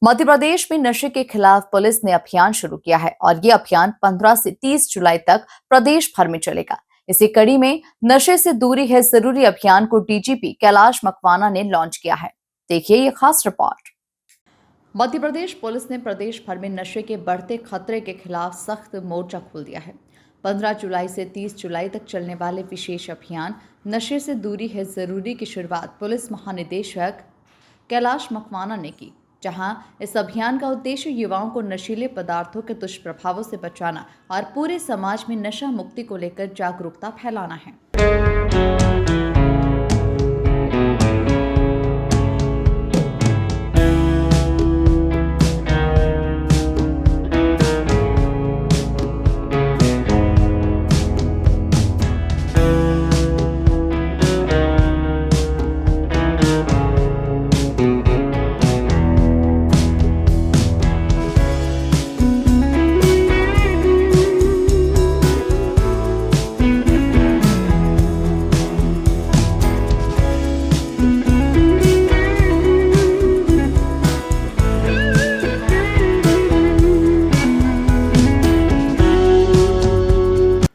मध्य प्रदेश में नशे के खिलाफ पुलिस ने अभियान शुरू किया है और ये अभियान 15 से 30 जुलाई तक प्रदेश भर में चलेगा। इसी कड़ी में नशे से दूरी है जरूरी अभियान को डीजीपी कैलाश मकवाना ने लॉन्च किया है। देखिए ये खास रिपोर्ट। मध्य प्रदेश पुलिस ने प्रदेश भर में नशे के बढ़ते खतरे के खिलाफ सख्त मोर्चा खोल दिया है। 15 जुलाई से 30 जुलाई तक चलने वाले विशेष अभियान नशे से दूरी है जरूरी की शुरुआत पुलिस महानिदेशक कैलाश मकवाना ने की, जहां इस अभियान का उद्देश्य युवाओं को नशीले पदार्थों के दुष्प्रभावों से बचाना और पूरे समाज में नशा मुक्ति को लेकर जागरूकता फैलाना है।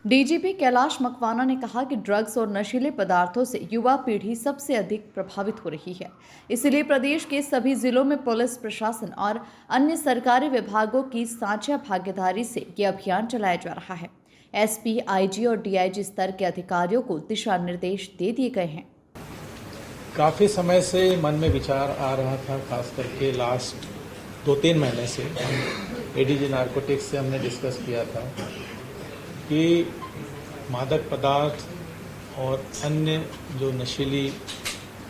डीजीपी कैलाश मकवाना ने कहा कि ड्रग्स और नशीले पदार्थों से युवा पीढ़ी सबसे अधिक प्रभावित हो रही है। इसलिए प्रदेश के सभी जिलों में पुलिस प्रशासन और अन्य सरकारी विभागों की साझा भागीदारी से ये अभियान चलाया जा रहा है। एसपी, आईजी और डीआईजी स्तर के अधिकारियों को दिशा निर्देश दे दिए गए हैं। काफ़ी समय से मन में विचार आ रहा था, खास करके लास्ट 2-3 महीने से एडीजी नारकोटिक्स से हमने डिस्कस किया था कि मादक पदार्थ और अन्य जो नशीली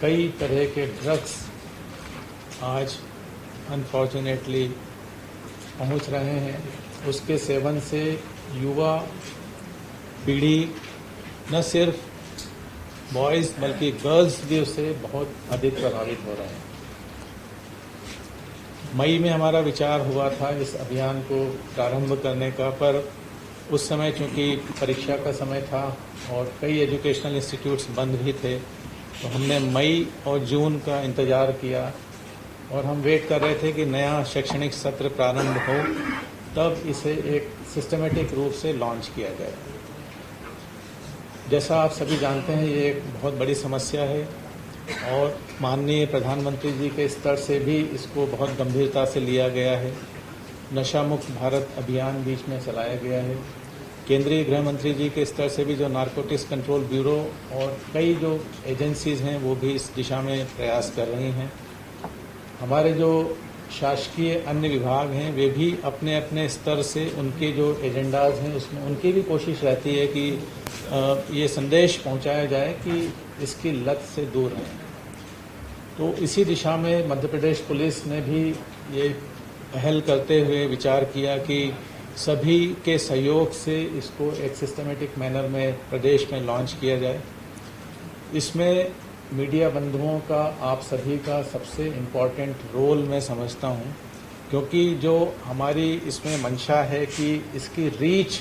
कई तरह के ड्रग्स आज अनफॉर्चुनेटली पहुंच रहे हैं, उसके सेवन से युवा पीढ़ी न सिर्फ बॉयज़ बल्कि गर्ल्स भी उससे बहुत अधिक प्रभावित हो रहे हैं। मई में हमारा विचार हुआ था इस अभियान को प्रारंभ करने का, पर उस समय चूंकि परीक्षा का समय था और कई एजुकेशनल इंस्टीट्यूट्स बंद भी थे, तो हमने मई और जून का इंतज़ार किया और हम वेट कर रहे थे कि नया शैक्षणिक सत्र प्रारंभ हो, तब इसे एक सिस्टमेटिक रूप से लॉन्च किया जाए। जैसा आप सभी जानते हैं, ये एक बहुत बड़ी समस्या है और माननीय प्रधानमंत्री जी के स्तर से भी इसको बहुत गंभीरता से लिया गया है। नशा मुक्त भारत अभियान बीच में चलाया गया है। केंद्रीय गृह मंत्री जी के स्तर से भी जो नारकोटिक्स कंट्रोल ब्यूरो और कई जो एजेंसीज हैं वो भी इस दिशा में प्रयास कर रही हैं। हमारे जो शासकीय अन्य विभाग हैं वे भी अपने अपने स्तर से उनके जो एजेंडाज हैं उसमें उनकी भी कोशिश रहती है कि ये संदेश पहुंचाया जाए कि इसकी लत से दूर रहें। तो इसी दिशा में मध्य प्रदेश पुलिस ने भी ये पहल करते हुए विचार किया कि सभी के सहयोग से इसको एक सिस्टमेटिक मैनर में प्रदेश में लॉन्च किया जाए। इसमें मीडिया बंधुओं का, आप सभी का सबसे इम्पॉर्टेंट रोल मैं समझता हूँ, क्योंकि जो हमारी इसमें मंशा है कि इसकी रीच,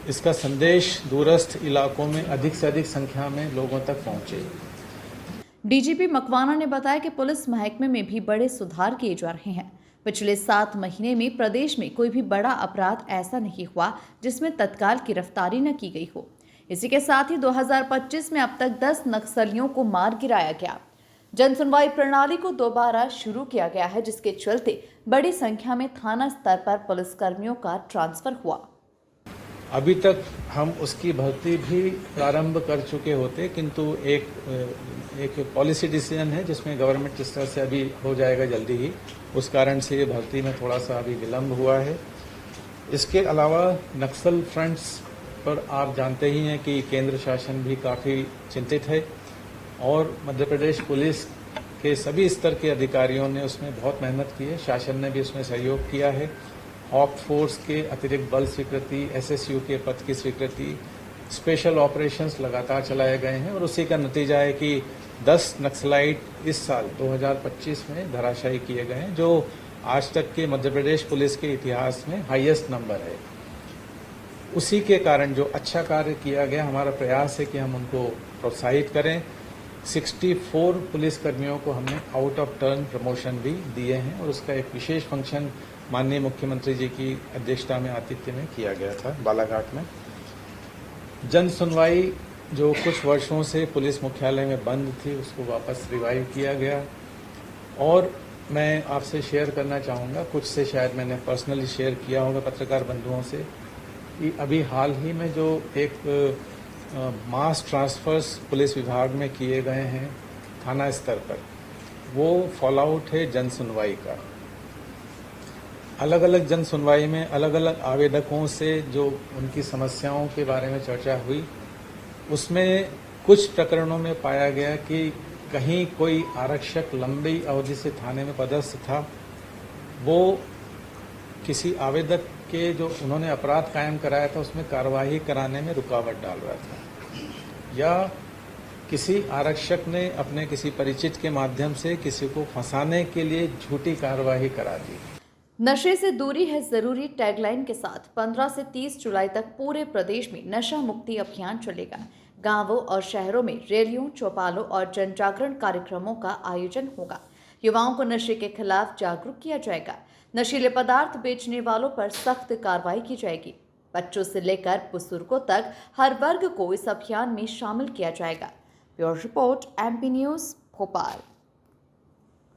इसका संदेश दूरस्थ इलाकों में अधिक से अधिक संख्या में लोगों तक पहुँचे। डीजीपी मकवाना ने बताया कि पुलिस महकमे में भी बड़े सुधार किए जा रहे हैं। पिछले 7 महीने में प्रदेश में कोई भी बड़ा अपराध ऐसा नहीं हुआ जिसमें तत्काल गिरफ्तारी न की गई हो। इसी के साथ ही 2025 में अब तक 10 नक्सलियों को मार गिराया गया। जन सुनवाई प्रणाली को दोबारा शुरू किया गया है, जिसके चलते बड़ी संख्या में थाना स्तर पर पुलिसकर्मियों का ट्रांसफर हुआ। अभी तक हम उसकी भर्ती भी प्रारंभ कर चुके होते, किंतु एक पॉलिसी डिसीजन है जिसमें गवर्नमेंट स्तर से अभी हो जाएगा जल्दी ही, उस कारण से ये भर्ती में थोड़ा सा अभी विलम्ब हुआ है। इसके अलावा नक्सल फ्रंट्स पर आप जानते ही हैं कि केंद्र शासन भी काफ़ी चिंतित है और मध्य प्रदेश पुलिस के सभी स्तर के अधिकारियों ने उसमें बहुत मेहनत की है। शासन ने भी उसमें सहयोग किया है। हॉक फोर्स के अतिरिक्त बल स्वीकृति, एसएसयू के पद की स्वीकृति, स्पेशल ऑपरेशंस लगातार चलाए गए हैं और उसी का नतीजा है कि 10 नक्सलाइट इस साल 2025 में धराशायी किए गए हैं, जो आज तक के मध्य प्रदेश पुलिस के इतिहास में हाईएस्ट नंबर है। उसी के कारण जो अच्छा कार्य किया गया, हमारा प्रयास है कि हम उनको प्रोत्साहित करें, 64 पुलिसकर्मियों को हमने आउट ऑफ टर्न प्रमोशन भी दिए हैं और उसका एक विशेष फंक्शन माननीय मुख्यमंत्री जी की अध्यक्षता में आतिथ्य में किया गया था बालाघाट में। जन सुनवाई जो कुछ वर्षों से पुलिस मुख्यालय में बंद थी उसको वापस रिवाइव किया गया और मैं आपसे शेयर करना चाहूँगा, कुछ से शायद मैंने पर्सनली शेयर किया होगा पत्रकार बंधुओं से, कि अभी हाल ही में जो एक मास ट्रांसफर्स पुलिस विभाग में किए गए हैं थाना स्तर पर, वो फॉल आउट है जन सुनवाई का। अलग अलग जन सुनवाई में अलग अलग आवेदकों से जो उनकी समस्याओं के बारे में चर्चा हुई, उसमें कुछ प्रकरणों में पाया गया कि कहीं कोई आरक्षक लंबी अवधि से थाने में पदस्थ था, वो किसी आवेदक के जो उन्होंने अपराध कायम कराया था उसमें कार्रवाई कराने में रुकावट डाल रहा था, या किसी आरक्षक ने अपने किसी परिचित के माध्यम से किसी को फंसाने के लिए झूठी कार्रवाई करा दी। नशे से दूरी है जरूरी टैगलाइन के साथ 15 से 30 जुलाई तक पूरे प्रदेश में नशा मुक्ति अभियान चलेगा। गांवों और शहरों में रैलियों, चौपालों और जन जागरण कार्यक्रमों का आयोजन होगा। युवाओं को नशे के खिलाफ जागरूक किया जाएगा। नशीले पदार्थ बेचने वालों पर सख्त कार्रवाई की जाएगी। बच्चों से लेकर बुजुर्गों तक हर वर्ग को इस अभियान में शामिल किया जाएगा। Bureau report, MP news, Bhopal.